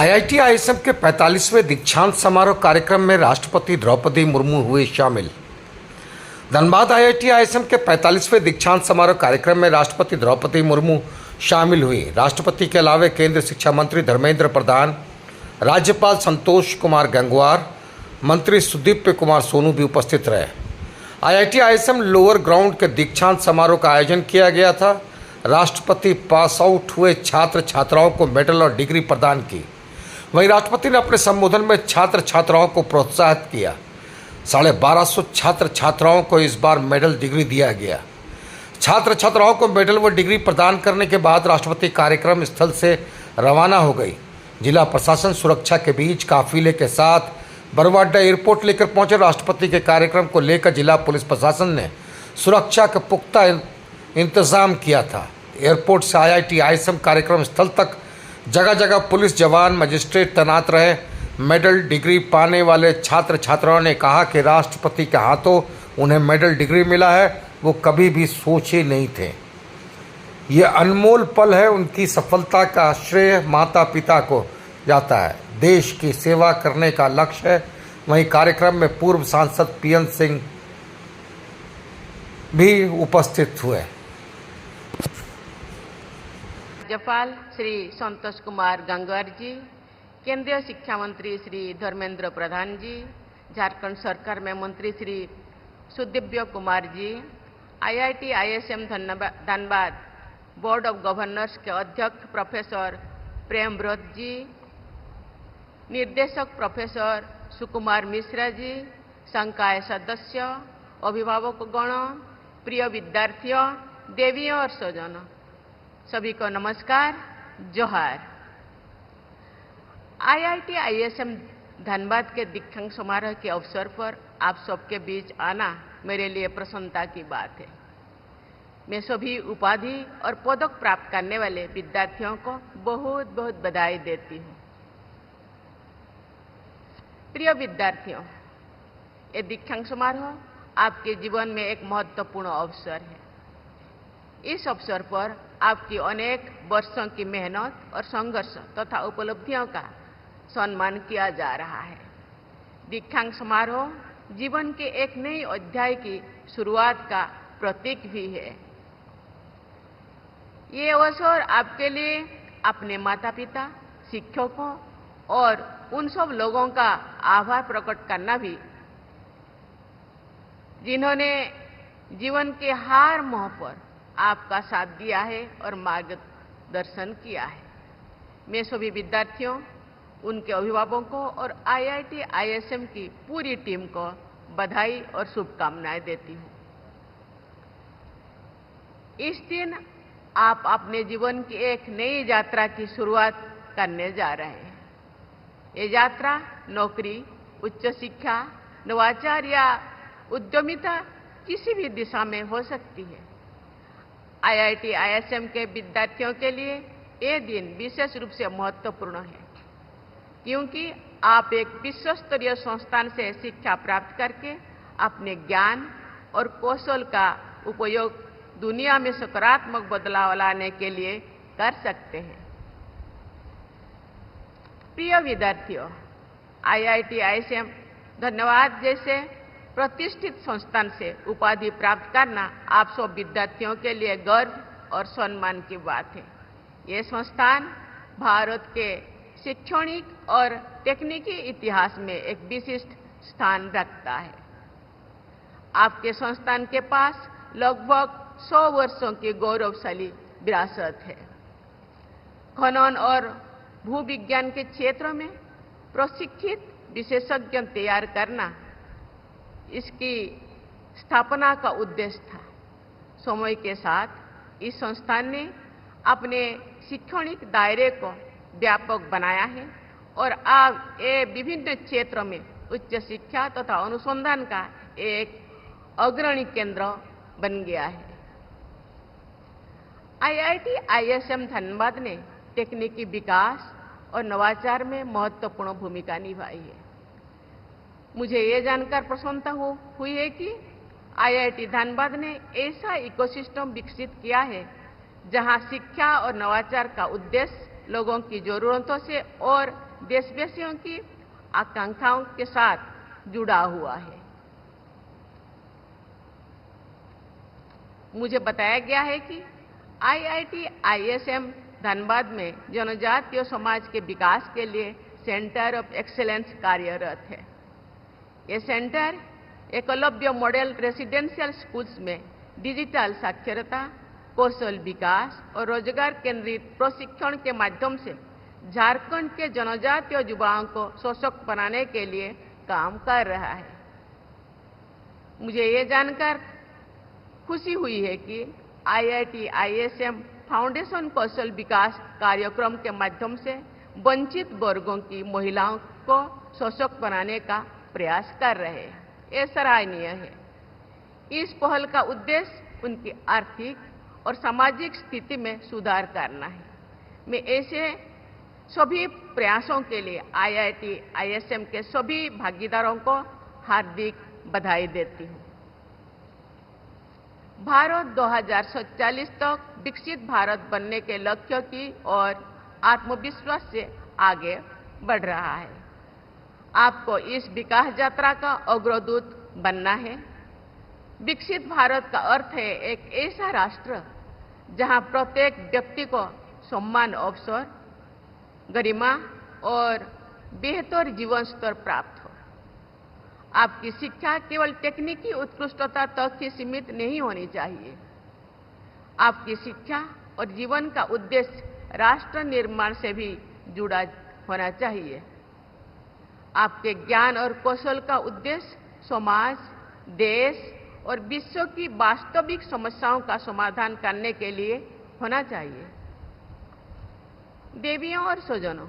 IIT ISM के 45वें दीक्षांत समारोह कार्यक्रम में राष्ट्रपति द्रौपदी मुर्मू हुए शामिल। धनबाद आईआईटी आईएसएम के 45वें दीक्षांत समारोह कार्यक्रम में राष्ट्रपति द्रौपदी मुर्मू शामिल हुई। राष्ट्रपति के अलावा केंद्रीय शिक्षा मंत्री धर्मेंद्र प्रधान, राज्यपाल संतोष कुमार गंगवार, मंत्री सुदीप्य कुमार सोनू भी उपस्थित रहे। आईआईटी आईएसएम लोअर ग्राउंड के दीक्षांत समारोह का आयोजन किया गया था। राष्ट्रपति पास आउट हुए छात्र छात्राओं को मेडल और डिग्री प्रदान की। वहीं राष्ट्रपति ने अपने संबोधन में छात्र छात्राओं को प्रोत्साहित किया। 1250 छात्र छात्राओं को इस बार मेडल डिग्री दिया गया। छात्र छात्राओं को मेडल व डिग्री प्रदान करने के बाद राष्ट्रपति कार्यक्रम स्थल से रवाना हो गई। जिला प्रशासन सुरक्षा के बीच काफिले के साथ बरवाडा एयरपोर्ट लेकर पहुंचे। राष्ट्रपति के कार्यक्रम को लेकर जिला पुलिस प्रशासन ने सुरक्षा का पुख्ता इंतजाम किया था। एयरपोर्ट से आईआईटी आईएसएम कार्यक्रम स्थल तक जगह जगह पुलिस जवान मजिस्ट्रेट तैनात रहे। मेडल डिग्री पाने वाले छात्र छात्राओं ने कहा कि राष्ट्रपति के हाथों उन्हें मेडल डिग्री मिला है, वो कभी भी सोचे नहीं थे। ये अनमोल पल है। उनकी सफलता का श्रेय माता पिता को जाता है। देश की सेवा करने का लक्ष्य है। वहीं कार्यक्रम में पूर्व सांसद पीएन सिंह भी उपस्थित हुए। राज्यपाल श्री संतोष कुमार गंगवार जी, केंद्रीय शिक्षा मंत्री श्री धर्मेंद्र प्रधान जी, झारखंड सरकार में मंत्री Shri Sudivya Kumar ji, IIT ISM Dhanbad board of governors के अध्यक्ष प्रोफेसर प्रेमव्रत जी, निर्देशक प्रोफेसर सुकुमार मिश्रा जी, संकाय सदस्य, अभिभावकगण, प्रिय विद्यार्थियों, देवियों और स्वजनों, सभी को नमस्कार, जोहार। आईआईटी आईएसएम धनबाद के दीक्षांत समारोह के अवसर पर आप सबके बीच आना मेरे लिए प्रसन्नता की बात है। मैं सभी उपाधि और पदक प्राप्त करने वाले विद्यार्थियों को बहुत बहुत बधाई देती हूँ। प्रिय विद्यार्थियों, ये दीक्षांत समारोह आपके जीवन में एक महत्वपूर्ण अवसर है। इस अवसर पर आपकी अनेक वर्षों की मेहनत और संघर्ष तथा उपलब्धियों का सम्मान किया जा रहा है। दीक्षांत समारोह जीवन के एक नए अध्याय की शुरुआत का प्रतीक भी है। ये अवसर आपके लिए अपने माता पिता, शिक्षकों और उन सब लोगों का आभार प्रकट करना भी, जिन्होंने जीवन के हर मोड़ पर आपका साथ दिया है और मार्गदर्शन किया है। मैं सभी विद्यार्थियों, उनके अभिभावकों और आईआईटी आईएसएम की पूरी टीम को बधाई और शुभकामनाएं देती हूँ। इस दिन आप अपने जीवन की एक नई यात्रा की शुरुआत करने जा रहे हैं। ये यात्रा नौकरी, उच्च शिक्षा, नवाचार या उद्यमिता किसी भी दिशा में हो सकती है। आईआईटी आईएसएम के विद्यार्थियों के लिए ये दिन विशेष रूप से महत्वपूर्ण है, क्योंकि आप एक विश्व स्तरीय संस्थान से शिक्षा प्राप्त करके अपने ज्ञान और कौशल का उपयोग दुनिया में सकारात्मक बदलाव लाने के लिए कर सकते हैं। प्रिय विद्यार्थियों, आईआईटी आईएसएम धन्यवाद जैसे प्रतिष्ठित संस्थान से उपाधि प्राप्त करना आप सब विद्यार्थियों के लिए गर्व और सम्मान की बात है। ये संस्थान भारत के शैक्षणिक और तकनीकी इतिहास में एक विशिष्ट स्थान रखता है। आपके संस्थान के पास लगभग 100 वर्षों की गौरवशाली विरासत है। खनन और भूविज्ञान के क्षेत्र में प्रशिक्षित विशेषज्ञ तैयार करना इसकी स्थापना का उद्देश्य था। समय के साथ इस संस्थान ने अपने शैक्षणिक दायरे को व्यापक बनाया है और अब ये विभिन्न क्षेत्रों में उच्च शिक्षा तथा अनुसंधान का एक अग्रणी केंद्र बन गया है। आईआईटी आईएसएम धनबाद ने तकनीकी विकास और नवाचार में महत्वपूर्ण भूमिका निभाई है। मुझे ये जानकर प्रसन्नता हुई है कि आईआईटी धनबाद ने ऐसा इकोसिस्टम विकसित किया है जहां शिक्षा और नवाचार का उद्देश्य लोगों की जरूरतों से और देशवासियों की आकांक्षाओं के साथ जुड़ा हुआ है। मुझे बताया गया है कि IIT ISM धनबाद में जनजातीय समाज के विकास के लिए सेंटर ऑफ एक्सीलेंस कार्यरत है। ये centre Eklavya model residential schools में डिजिटल साक्षरता, कौशल विकास और रोजगार केंद्रित प्रशिक्षण के माध्यम से झारखंड के जनजातीय युवाओं को सशक्त बनाने के लिए काम कर रहा है। मुझे ये जानकर खुशी हुई है कि IIT ISM फाउंडेशन कौशल विकास कार्यक्रम के माध्यम से वंचित वर्गों की महिलाओं को सशक्त बनाने का प्रयास कर रहे हैं। ये सराहनीय है। इस पहल का उद्देश्य उनकी आर्थिक और सामाजिक स्थिति में सुधार करना है। मैं ऐसे सभी प्रयासों के लिए IIT ISM के सभी भागीदारों को हार्दिक बधाई देती हूँ। भारत 2047 तक विकसित भारत बनने के लक्ष्य की ओर आत्मविश्वास से आगे बढ़ रहा है। आपको इस विकास यात्रा का अग्रदूत बनना है। विकसित भारत का अर्थ है एक ऐसा राष्ट्र जहां प्रत्येक व्यक्ति को सम्मान, अवसर, गरिमा और बेहतर जीवन स्तर प्राप्त हो। आपकी शिक्षा केवल तकनीकी उत्कृष्टता तक ही सीमित नहीं होनी चाहिए। आपकी शिक्षा और जीवन का उद्देश्य राष्ट्र निर्माण से भी जुड़ा होना चाहिए। आपके ज्ञान और कौशल का उद्देश्य समाज, देश और विश्व की वास्तविक समस्याओं का समाधान करने के लिए होना चाहिए। देवियों और स्वजनों,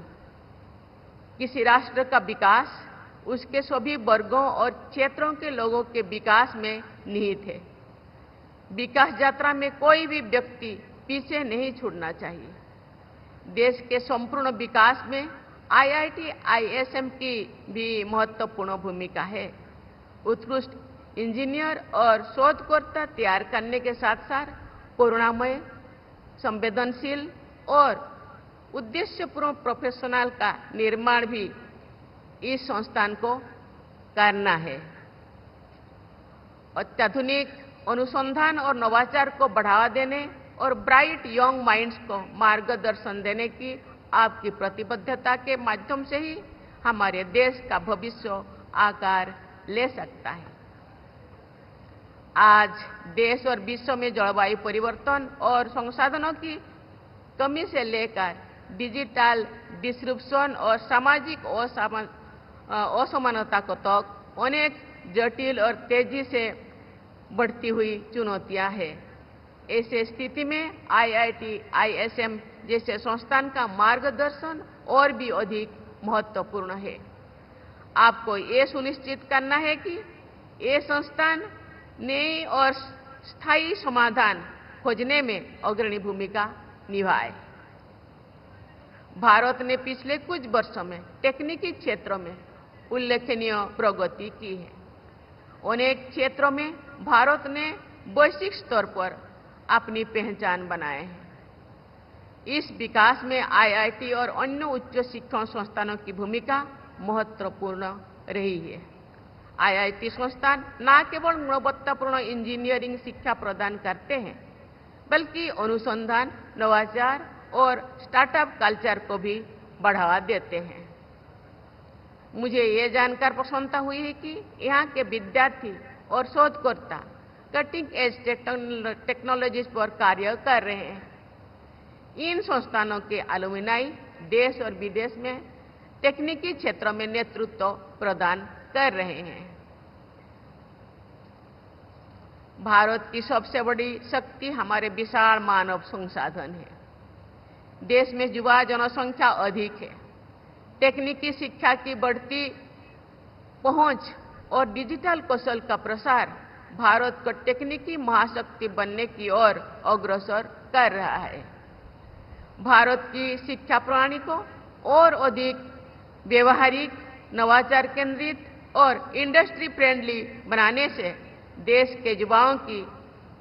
किसी राष्ट्र का विकास उसके सभी वर्गों और क्षेत्रों के लोगों के विकास में निहित है। विकास यात्रा में कोई भी व्यक्ति पीछे नहीं छूटना चाहिए। देश के संपूर्ण विकास में IIT ISM की भी महत्वपूर्ण भूमिका है। उत्कृष्ट इंजीनियर और शोधकर्ता तैयार करने के साथ साथ करुणामय, संवेदनशील और उद्देश्यपूर्ण प्रोफेशनल का निर्माण भी इस संस्थान को करना है। अत्याधुनिक अनुसंधान और नवाचार को बढ़ावा देने और ब्राइट यंग माइंड्स को मार्गदर्शन देने की आपकी प्रतिबद्धता के माध्यम से ही हमारे देश का भविष्य आकार ले सकता है। आज देश और विश्व में जलवायु परिवर्तन और संसाधनों की कमी से लेकर डिजिटल डिस्ट्रप्शन और सामाजिक असमानता को तक अनेक जटिल और तेजी से बढ़ती हुई चुनौतियां हैं। ऐसे स्थिति में IIT ISM जैसे संस्थान का मार्गदर्शन और भी अधिक महत्वपूर्ण है। आपको ये सुनिश्चित करना है कि ये संस्थान नए और स्थायी समाधान खोजने में अग्रणी भूमिका निभाए। भारत ने पिछले कुछ वर्षों में तकनीकी क्षेत्रों में उल्लेखनीय प्रगति की है। अनेक क्षेत्रों में भारत ने वैश्विक स्तर पर अपनी पहचान बनाए हैं। इस विकास में IIT और अन्य उच्च शिक्षण संस्थानों की भूमिका महत्वपूर्ण रही है। IIT संस्थान न केवल गुणवत्तापूर्ण इंजीनियरिंग शिक्षा प्रदान करते हैं, बल्कि अनुसंधान, नवाचार और स्टार्टअप कल्चर को भी बढ़ावा देते हैं। मुझे ये जानकर प्रसन्नता हुई है कि यहाँ के विद्यार्थी और शोधकर्ता कटिंग एज टेक्नोलॉजीज पर कार्य कर रहे हैं। इन संस्थानों के अलुमिनाई देश और विदेश में तकनीकी क्षेत्रों में नेतृत्व प्रदान कर रहे हैं। भारत की सबसे बड़ी शक्ति हमारे विशाल मानव संसाधन है। देश में युवा जनसंख्या अधिक है। तकनीकी शिक्षा की बढ़ती पहुंच और डिजिटल कौशल का प्रसार भारत को तकनीकी महाशक्ति बनने की ओर अग्रसर कर रहा है। भारत की शिक्षा प्रणाली को और अधिक व्यवहारिक, नवाचार केंद्रित और इंडस्ट्री फ्रेंडली बनाने से देश के युवाओं की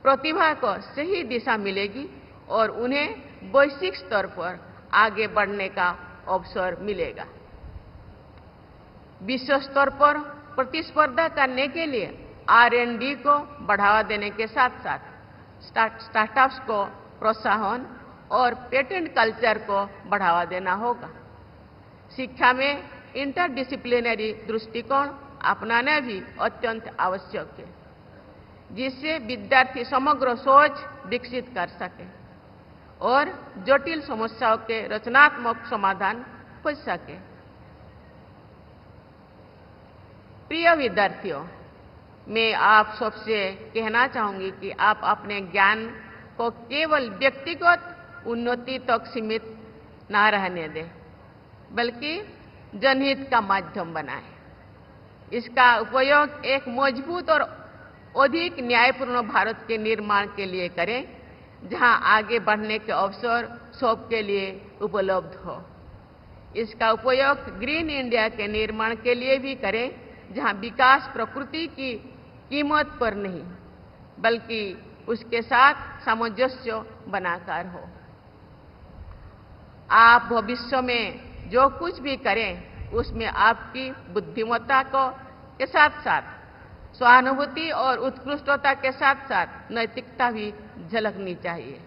प्रतिभा को सही दिशा मिलेगी और उन्हें वैश्विक स्तर पर आगे बढ़ने का अवसर मिलेगा। विश्व स्तर पर प्रतिस्पर्धा करने के लिए R&D को बढ़ावा देने के साथ साथ स्टार्टअप्स को प्रोत्साहन और पेटेंट कल्चर को बढ़ावा देना होगा। शिक्षा में इंटरडिसिप्लिनरी दृष्टिकोण अपनाना भी अत्यंत आवश्यक है, जिससे विद्यार्थी समग्र सोच विकसित कर सके और जटिल समस्याओं के रचनात्मक समाधान खोज सके। प्रिय विद्यार्थियों, मैं आप सबसे कहना चाहूंगी कि आप अपने ज्ञान को केवल व्यक्तिगत उन्नति तक सीमित न रहने दें, बल्कि जनहित का माध्यम बनाएं। इसका उपयोग एक मजबूत और अधिक न्यायपूर्ण भारत के निर्माण के लिए करें, जहां आगे बढ़ने के अवसर सबके लिए उपलब्ध हो। इसका उपयोग ग्रीन इंडिया के निर्माण के लिए भी करें, जहां विकास प्रकृति की कीमत पर नहीं, बल्कि उसके साथ सामंजस्य बनाकर हो। आप भविष्य में जो कुछ भी करें, उसमें आपकी बुद्धिमत्ता के साथ साथ सहानुभूति और उत्कृष्टता के साथ साथ नैतिकता भी झलकनी चाहिए।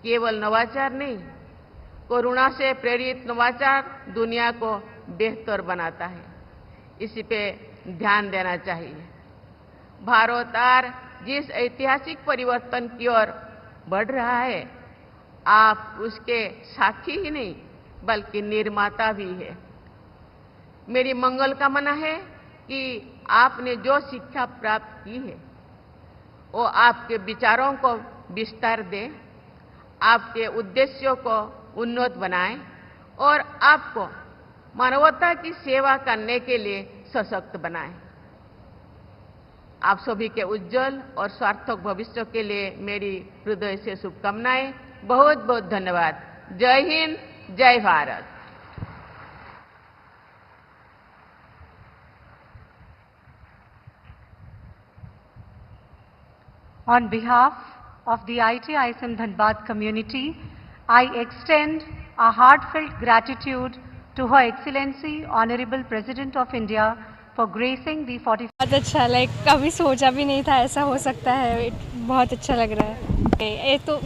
केवल नवाचार नहीं, करुणा से प्रेरित नवाचार दुनिया को बेहतर बनाता है। इसी पे ध्यान देना चाहिए। भारत आज जिस ऐतिहासिक परिवर्तन की ओर बढ़ रहा है, आप उसके साक्षी ही नहीं बल्कि निर्माता भी है। मेरी मंगल कामना है कि आपने जो शिक्षा प्राप्त की है वो आपके विचारों को विस्तार दे, आपके उद्देश्यों को उन्नत बनाए और आपको मानवता की सेवा करने के लिए सशक्त बनाए। आप सभी के उज्जवल और सार्थक भविष्य के लिए मेरी हृदय से शुभकामनाएं। बहुत बहुत धन्यवाद। जय हिंद, जय Bharat. On behalf of the IIT ISM Dhanbad community, I extend a heartfelt gratitude to Her Excellency Honorable President of India for gracing the 40th. बहुत अच्छा, कभी सोचा भी नहीं था ऐसा हो सकता है। बहुत अच्छा लग रहा है।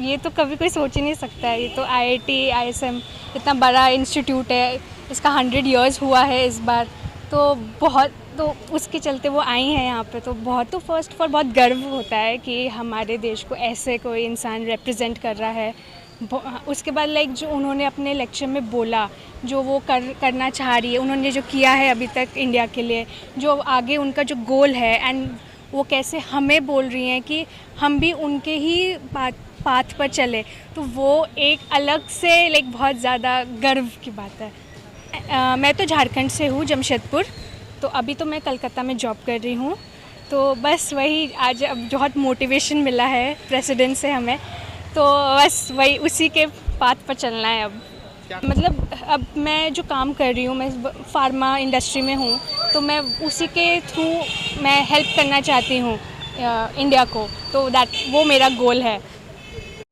ये तो कभी कोई सोच ही नहीं सकता है। ये तो IIT ISM इतना बड़ा इंस्टीट्यूट है, इसका 100 इयर्स हुआ है इस बार, तो उसके चलते वो आई हैं यहाँ पे। तो फर्स्ट ऑफ ऑल बहुत गर्व होता है कि हमारे देश को ऐसे कोई इंसान रिप्रेजेंट कर रहा है। उसके बाद जो उन्होंने अपने लेक्चर में बोला, जो वो करना चाह रही है, उन्होंने जो किया है अभी तक इंडिया के लिए, जो आगे उनका जो गोल है, एंड वो कैसे हमें बोल रही हैं कि हम भी उनके ही पाथ पर चले, तो वो एक अलग से बहुत ज़्यादा गर्व की बात है। मैं तो झारखंड से हूँ, जमशेदपुर। तो अभी तो मैं कलकत्ता में जॉब कर रही हूँ। तो बस वही आज अब बहुत मोटिवेशन मिला है प्रेसिडेंट से हमें, तो बस वही उसी के पाथ पर चलना है अब। मतलब अब मैं जो काम कर रही हूँ, मैं फार्मा इंडस्ट्री में हूँ, तो मैं उसी के थ्रू मैं हेल्प करना चाहती हूँ इंडिया को, तो वो मेरा गोल है।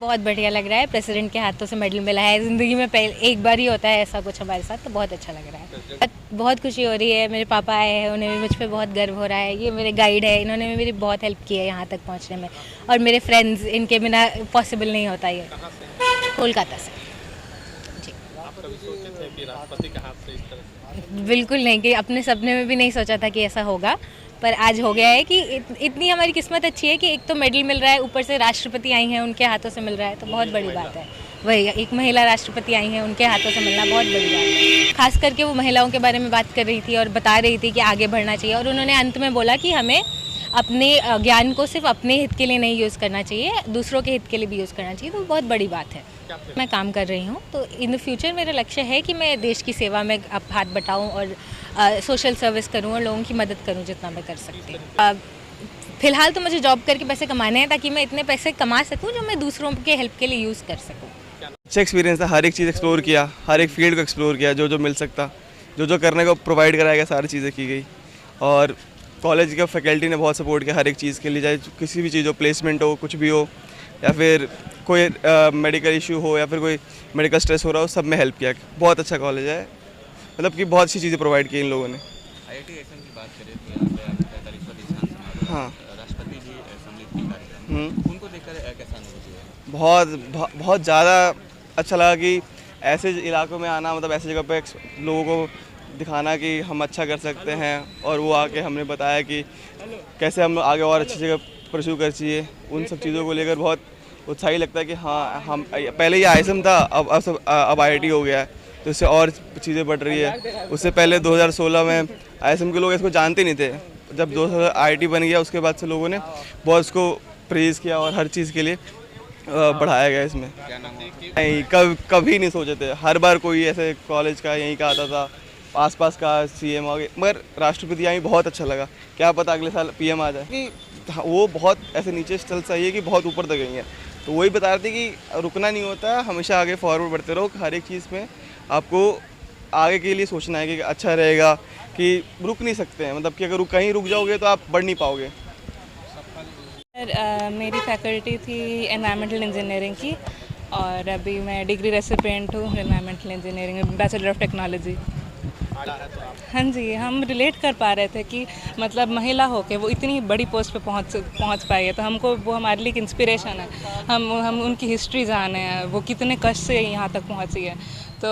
बहुत बढ़िया लग रहा है, प्रेसिडेंट के हाथों से मेडल मिला है। ज़िंदगी में एक बार ही होता है ऐसा कुछ हमारे साथ, तो बहुत अच्छा लग रहा है। बहुत खुशी हो रही है। मेरे पापा आए हैं, उन्हें भी मुझ पे बहुत गर्व हो रहा है। ये मेरे गाइड है, इन्होंने भी मेरी बहुत हेल्प की है यहाँ तक पहुँचने में, और मेरे फ्रेंड्स, इनके बिना पॉसिबल नहीं होता ये। कोलकाता से। जी, बिल्कुल नहीं, कि अपने सपने में भी नहीं सोचा था कि ऐसा होगा, पर आज हो गया है। कि इतनी हमारी किस्मत अच्छी है कि एक तो मेडल मिल रहा है, ऊपर से राष्ट्रपति आई हैं, उनके हाथों से मिल रहा है, तो बहुत बड़ी बात है। वही एक महिला राष्ट्रपति आई हैं, उनके हाथों से मिलना बहुत बड़ी बात है। खास करके वो महिलाओं के बारे में बात कर रही थी और बता रही थी कि आगे बढ़ना चाहिए, और उन्होंने अंत में बोला कि हमें अपने ज्ञान को सिर्फ अपने हित के लिए नहीं यूज़ करना चाहिए, दूसरों के हित के लिए भी यूज़ करना चाहिए। तो बहुत बड़ी बात है। मैं काम कर रही हूँ, तो इन द फ्यूचर मेरा लक्ष्य है कि मैं देश की सेवा में अब हाथ बटाऊँ और सोशल सर्विस करूँ और लोगों की मदद करूँ जितना मैं कर सकती हूँ। फ़िलहाल तो मुझे जॉब करके पैसे कमाने हैं, ताकि मैं इतने पैसे कमा सकूँ जो मैं दूसरों के हेल्प के लिए यूज़ कर सकूँ। अच्छा एक्सपीरियंस था, हर एक चीज़ एक्सप्लोर किया, हर एक फील्ड को एक्सप्लोर किया, जो मिल सकता, जो करने को प्रोवाइड कराया गया, सारी चीज़ें की गई। और कॉलेज का फैकल्टी ने बहुत सपोर्ट किया हर एक चीज़ के लिए, चाहे किसी भी चीज़ हो, प्लेसमेंट हो, कुछ भी हो, या फिर कोई मेडिकल इशू हो, या फिर कोई मेडिकल स्ट्रेस हो रहा हो, सब में हेल्प किया। बहुत अच्छा कॉलेज है, मतलब कि बहुत अच्छी चीज़ें प्रोवाइड की इन लोगों ने। आईआईटी आईएसएम की बात करें तो यहाँ पे आज 45वां दीक्षांत समारोह हाँ। राष्ट्रपति जी सम्मिलित थे कार्यक्रम में। उनको देखकर कैसा अनुभूति है? बहुत ज़्यादा अच्छा लगा कि ऐसे इलाकों में आना, मतलब ऐसी जगह पे लोगों को दिखाना कि हम अच्छा कर सकते हैं, और वो आके हमने बताया कि कैसे हम आगे और अच्छी जगह परस्यू कर चाहिए। उन सब चीज़ों को लेकर बहुत उत्साही लगता है कि हाँ, हम पहले ये आईएसएम था, अब आईआईटी हो गया है, तो इससे और चीज़ें बढ़ रही है। उससे पहले 2016 में आईएसएम के लोग इसको जानते नहीं थे। जब 2000 आईआईटी बन गया उसके बाद से लोगों ने बहुत इसको प्रेज़ किया और हर चीज़ के लिए बढ़ाया गया इसमें। नहीं, कभी नहीं सोचे थे। हर बार कोई ऐसे कॉलेज का यहीं का आता था, आसपास का सीएम आ गए, मगर राष्ट्रपति आई बहुत अच्छा लगा। क्या पता अगले साल पीएम आ जाए। कि वो बहुत ऐसे नीचे स्तर से आई है कि बहुत ऊपर तक गई है। तो वही बता रहे थे कि रुकना नहीं होता, हमेशा आगे फॉरवर्ड बढ़ते रहो। हर एक चीज़ में आपको आगे के लिए सोचना है कि अच्छा रहेगा, कि रुक नहीं सकते हैं। मतलब कि अगर कहीं रुक जाओगे तो आप बढ़ नहीं पाओगे। मेरी फैकल्टी थी एनवायरमेंटल इंजीनियरिंग की, और अभी मैं डिग्री रेसिपिएंट हूँ एनवायरमेंटल इंजीनियरिंग में, बैचलर ऑफ टेक्नोलॉजी। हाँ जी, हम रिलेट कर पा रहे थे कि मतलब महिला होके वो इतनी बड़ी पोस्ट पे पहुंच पाई है, तो हमको वो हमारे लिए एक इंस्पिरेशन है। हम उनकी हिस्ट्री जाने हैं, वो कितने कष्ट से यहाँ तक पहुंची है, तो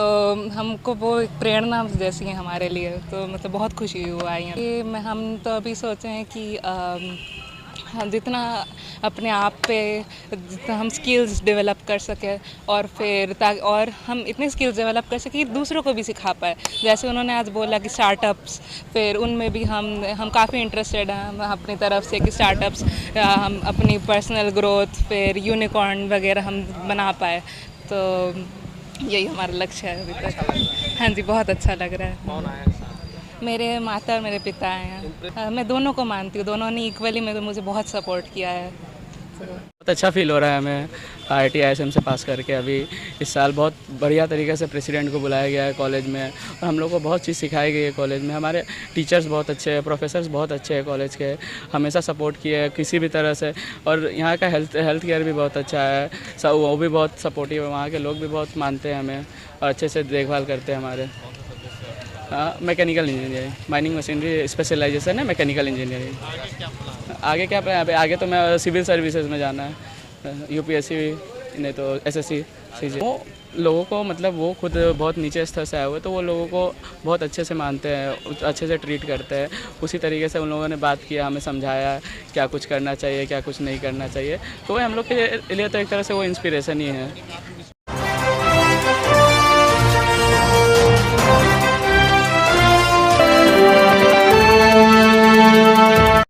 हमको वो एक प्रेरणा जैसी है हमारे लिए। तो मतलब बहुत खुशी हुआ है कि हम तो अभी सोचे हैं कि हम जितना अपने आप पे जितना हम स्किल्स डेवलप कर सकें, और फिर और हम इतने स्किल्स डेवलप कर सकें कि दूसरों को भी सिखा पाए। जैसे उन्होंने आज बोला कि स्टार्टअप्स, फिर उनमें भी हम काफ़ी इंटरेस्टेड हैं हम अपनी तरफ से कि स्टार्टअप्स, हम अपनी पर्सनल ग्रोथ, फिर यूनिकॉर्न वगैरह हम बना पाए। तो यही हमारा लक्ष्य है अभी तक। हाँ जी, बहुत अच्छा लग रहा है। कौन आया? मेरे माता और मेरे पिता हैं। मैं दोनों को मानती हूँ, दोनों ने इक्वली मुझे बहुत सपोर्ट किया है। बहुत अच्छा फील हो रहा है हमें आईआईटी आईएसएम से पास करके। अभी इस साल बहुत बढ़िया तरीके से प्रेसिडेंट को बुलाया गया है कॉलेज में, और हम लोग को बहुत चीज़ सिखाई गई है कॉलेज में। हमारे टीचर्स बहुत अच्छे हैं, प्रोफेसर्स बहुत अच्छे हैं कॉलेज के, हमेशा सपोर्ट किए हैं किसी भी तरह से। और यहाँ का हेल्थ केयर भी बहुत अच्छा है, सब वो भी बहुत सपोर्टिव है। वहाँ के लोग भी बहुत मानते हैं हमें और अच्छे से देखभाल करते हैं हमारे। Mechanical engineering, mining machinery specialisation है मैकेनिकल इंजीनियरिंग। आगे क्या आगे तो मैं सिविल सर्विसेज में जाना है, यूपीएससी नहीं तो एसएससी सीजी। वो लोगों को मतलब वो खुद बहुत नीचे स्तर से आए हुए, तो वो लोगों को बहुत अच्छे से मानते हैं, अच्छे से ट्रीट करते हैं। उसी तरीके से उन लोगों ने बात किया, हमें समझाया क्या कुछ करना चाहिए क्या कुछ नहीं करना चाहिए। तो वो हम लोग के लिए तो एक तरह से वो इंस्पिरेशन ही है।